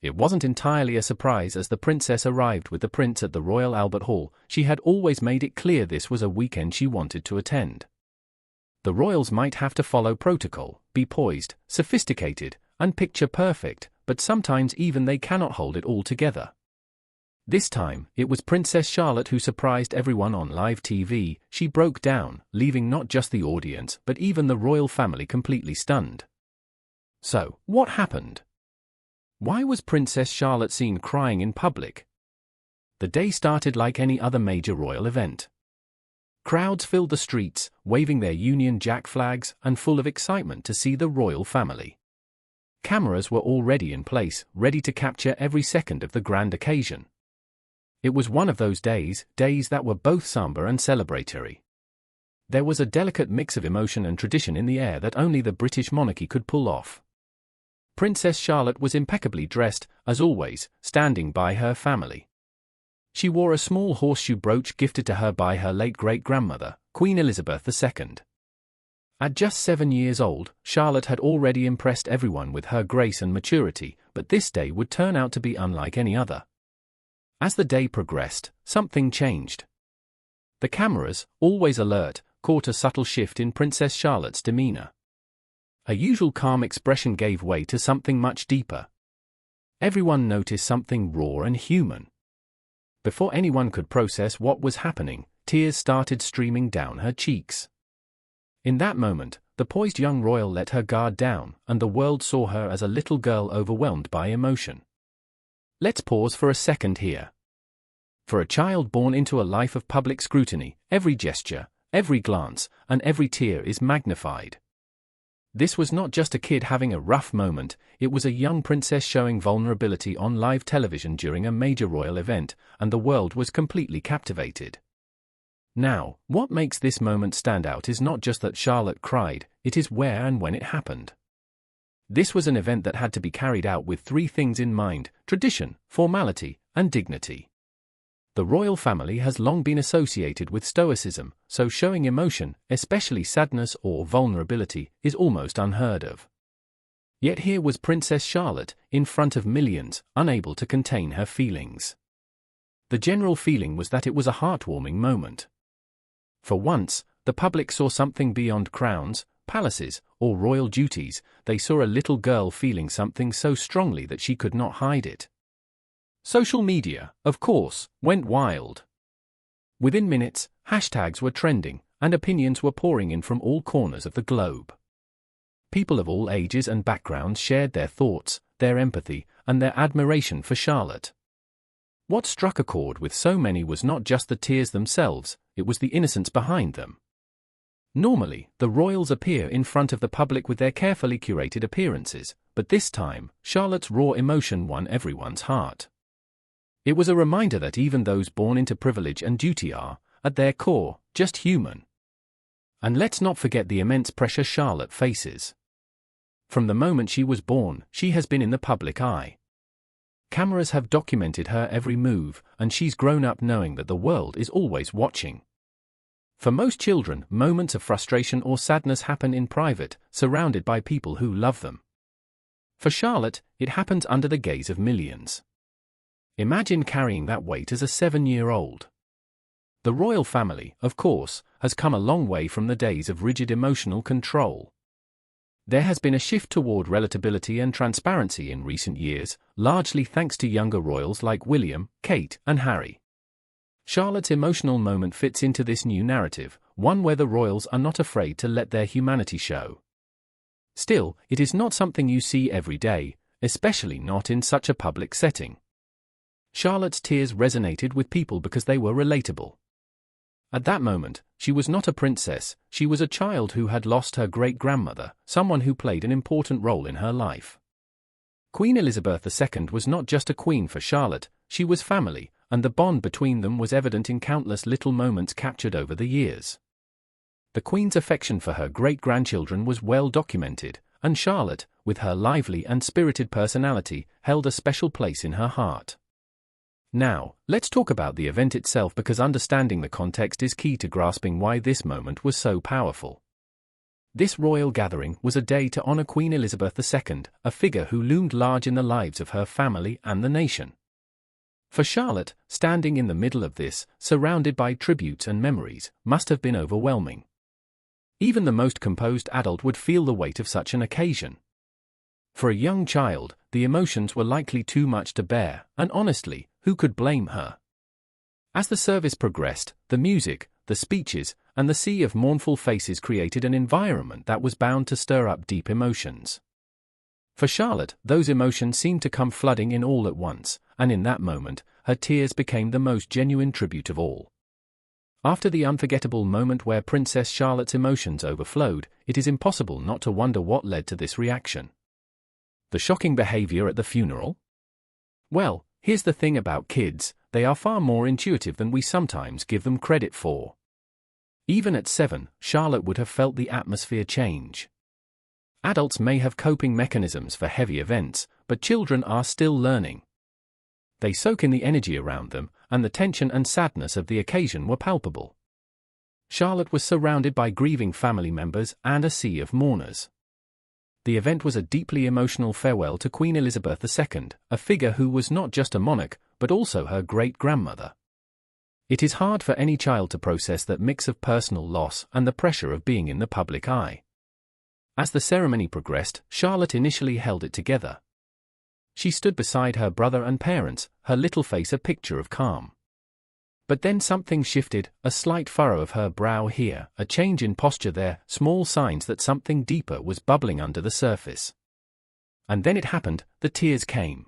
It wasn't entirely a surprise as the princess arrived with the prince at the Royal Albert Hall. She had always made it clear this was a weekend she wanted to attend. The royals might have to follow protocol, be poised, sophisticated, and picture perfect, but sometimes even they cannot hold it all together. This time, it was Princess Charlotte who surprised everyone on live TV. She broke down, leaving not just the audience but even the royal family completely stunned. So, what happened? Why was Princess Charlotte seen crying in public? The day started like any other major royal event. Crowds filled the streets, waving their Union Jack flags and full of excitement to see the royal family. Cameras were already in place, ready to capture every second of the grand occasion. It was one of those days that were both somber and celebratory. There was a delicate mix of emotion and tradition in the air that only the British monarchy could pull off. Princess Charlotte was impeccably dressed, as always, standing by her family. She wore a small horseshoe brooch gifted to her by her late great-grandmother, Queen Elizabeth II. At just 7 years old, Charlotte had already impressed everyone with her grace and maturity, but this day would turn out to be unlike any other. As the day progressed, something changed. The cameras, always alert, caught a subtle shift in Princess Charlotte's demeanor. Her usual calm expression gave way to something much deeper. Everyone noticed something raw and human. Before anyone could process what was happening, tears started streaming down her cheeks. In that moment, the poised young royal let her guard down, and the world saw her as a little girl overwhelmed by emotion. Let's pause for a second here. For a child born into a life of public scrutiny, every gesture, every glance, and every tear is magnified. This was not just a kid having a rough moment, it was a young princess showing vulnerability on live television during a major royal event, and the world was completely captivated. Now, what makes this moment stand out is not just that Charlotte cried, it is where and when it happened. This was an event that had to be carried out with 3 things in mind: tradition, formality, and dignity. The royal family has long been associated with stoicism, so showing emotion, especially sadness or vulnerability, is almost unheard of. Yet here was Princess Charlotte, in front of millions, unable to contain her feelings. The general feeling was that it was a heartwarming moment. For once, the public saw something beyond crowns, palaces, or royal duties. They saw a little girl feeling something so strongly that she could not hide it. Social media, of course, went wild. Within minutes, hashtags were trending, and opinions were pouring in from all corners of the globe. People of all ages and backgrounds shared their thoughts, their empathy, and their admiration for Charlotte. What struck a chord with so many was not just the tears themselves, it was the innocence behind them. Normally, the royals appear in front of the public with their carefully curated appearances, but this time, Charlotte's raw emotion won everyone's heart. It was a reminder that even those born into privilege and duty are, at their core, just human. And let's not forget the immense pressure Charlotte faces. From the moment she was born, she has been in the public eye. Cameras have documented her every move, and she's grown up knowing that the world is always watching. For most children, moments of frustration or sadness happen in private, surrounded by people who love them. For Charlotte, it happens under the gaze of millions. Imagine carrying that weight as a 7-year-old. The royal family, of course, has come a long way from the days of rigid emotional control. There has been a shift toward relatability and transparency in recent years, largely thanks to younger royals like William, Kate, and Harry. Charlotte's emotional moment fits into this new narrative, one where the royals are not afraid to let their humanity show. Still, it is not something you see every day, especially not in such a public setting. Charlotte's tears resonated with people because they were relatable. At that moment, she was not a princess, she was a child who had lost her great-grandmother, someone who played an important role in her life. Queen Elizabeth II was not just a queen for Charlotte, she was family, and the bond between them was evident in countless little moments captured over the years. The Queen's affection for her great-grandchildren was well documented, and Charlotte, with her lively and spirited personality, held a special place in her heart. Now, let's talk about the event itself because understanding the context is key to grasping why this moment was so powerful. This royal gathering was a day to honor Queen Elizabeth II, a figure who loomed large in the lives of her family and the nation. For Charlotte, standing in the middle of this, surrounded by tributes and memories, must have been overwhelming. Even the most composed adult would feel the weight of such an occasion. For a young child, the emotions were likely too much to bear, and honestly, who could blame her? As the service progressed, the music, the speeches, and the sea of mournful faces created an environment that was bound to stir up deep emotions. For Charlotte, those emotions seemed to come flooding in all at once, and in that moment, her tears became the most genuine tribute of all. After the unforgettable moment where Princess Charlotte's emotions overflowed, it is impossible not to wonder what led to this reaction. The shocking behavior at the funeral? Well, here's the thing about kids, they are far more intuitive than we sometimes give them credit for. Even at 7, Charlotte would have felt the atmosphere change. Adults may have coping mechanisms for heavy events, but children are still learning. They soak in the energy around them, and the tension and sadness of the occasion were palpable. Charlotte was surrounded by grieving family members and a sea of mourners. The event was a deeply emotional farewell to Queen Elizabeth II, a figure who was not just a monarch, but also her great-grandmother. It is hard for any child to process that mix of personal loss and the pressure of being in the public eye. As the ceremony progressed, Charlotte initially held it together. She stood beside her brother and parents, her little face a picture of calm. But then something shifted, a slight furrow of her brow here, a change in posture there, small signs that something deeper was bubbling under the surface. And then it happened, the tears came.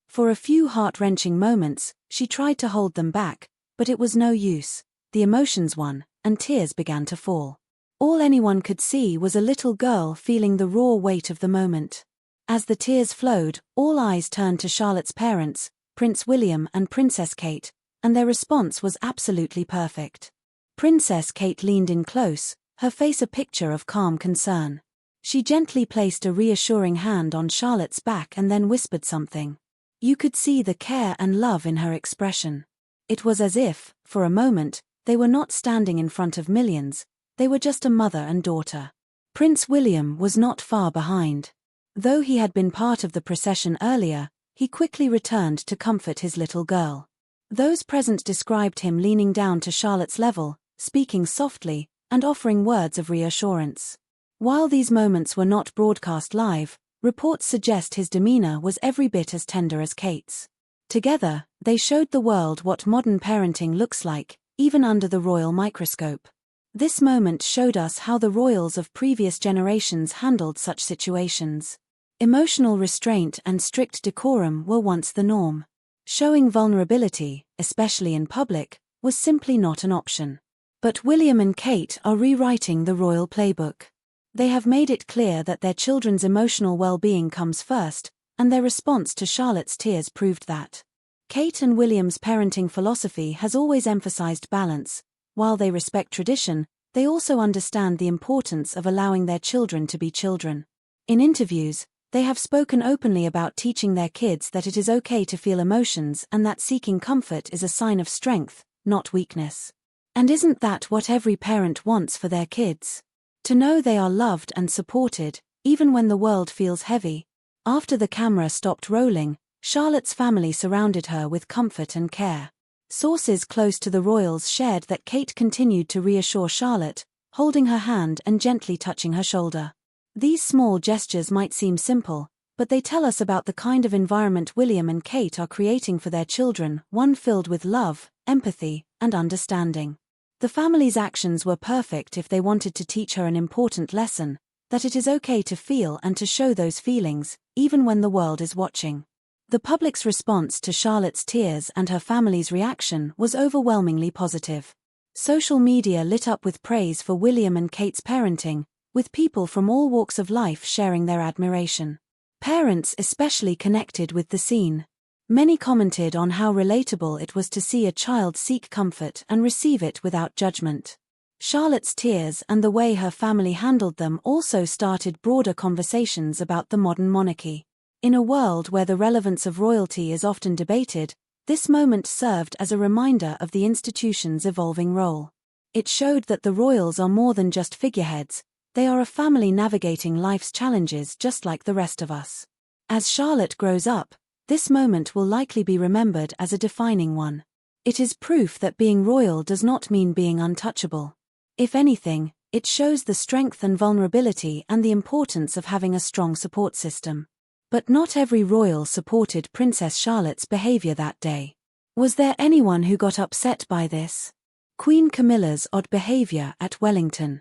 For a few heart-wrenching moments, she tried to hold them back, but it was no use. The emotions won, and tears began to fall. All anyone could see was a little girl feeling the raw weight of the moment. As the tears flowed, all eyes turned to Charlotte's parents, Prince William and Princess Kate, and their response was absolutely perfect. Princess Kate leaned in close, her face a picture of calm concern. She gently placed a reassuring hand on Charlotte's back and then whispered something. You could see the care and love in her expression. It was as if, for a moment, they were not standing in front of millions, they were just a mother and daughter. Prince William was not far behind. Though he had been part of the procession earlier, he quickly returned to comfort his little girl. Those present described him leaning down to Charlotte's level, speaking softly, and offering words of reassurance. While these moments were not broadcast live, reports suggest his demeanor was every bit as tender as Kate's. Together, they showed the world what modern parenting looks like, even under the royal microscope. This moment showed us how the royals of previous generations handled such situations. Emotional restraint and strict decorum were once the norm. Showing vulnerability, especially in public, was simply not an option. But William and Kate are rewriting the royal playbook. They have made it clear that their children's emotional well-being comes first, and their response to Charlotte's tears proved that. Kate and William's parenting philosophy has always emphasized balance. While they respect tradition, they also understand the importance of allowing their children to be children. In interviews, they have spoken openly about teaching their kids that it is okay to feel emotions and that seeking comfort is a sign of strength, not weakness. And isn't that what every parent wants for their kids? To know they are loved and supported, even when the world feels heavy. After the camera stopped rolling, Charlotte's family surrounded her with comfort and care. Sources close to the royals shared that Kate continued to reassure Charlotte, holding her hand and gently touching her shoulder. These small gestures might seem simple, but they tell us about the kind of environment William and Kate are creating for their children, one filled with love, empathy, and understanding. The family's actions were perfect if they wanted to teach her an important lesson, that it is okay to feel and to show those feelings, even when the world is watching. The public's response to Charlotte's tears and her family's reaction was overwhelmingly positive. Social media lit up with praise for William and Kate's parenting, with people from all walks of life sharing their admiration. Parents especially connected with the scene. Many commented on how relatable it was to see a child seek comfort and receive it without judgment. Charlotte's tears and the way her family handled them also started broader conversations about the modern monarchy. In a world where the relevance of royalty is often debated, this moment served as a reminder of the institution's evolving role. It showed that the royals are more than just figureheads, They are a family navigating life's challenges just like the rest of us. As Charlotte grows up, this moment will likely be remembered as a defining one. It is proof that being royal does not mean being untouchable. If anything, it shows the strength and vulnerability and the importance of having a strong support system. But not every royal supported Princess Charlotte's behavior that day. Was there anyone who got upset by this? Queen Camilla's odd behavior at Wellington's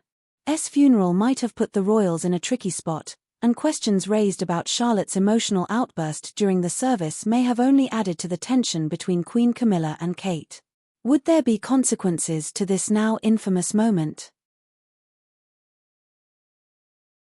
funeral might have put the royals in a tricky spot, and questions raised about Charlotte's emotional outburst during the service may have only added to the tension between Queen Camilla and Kate. Would there be consequences to this now infamous moment?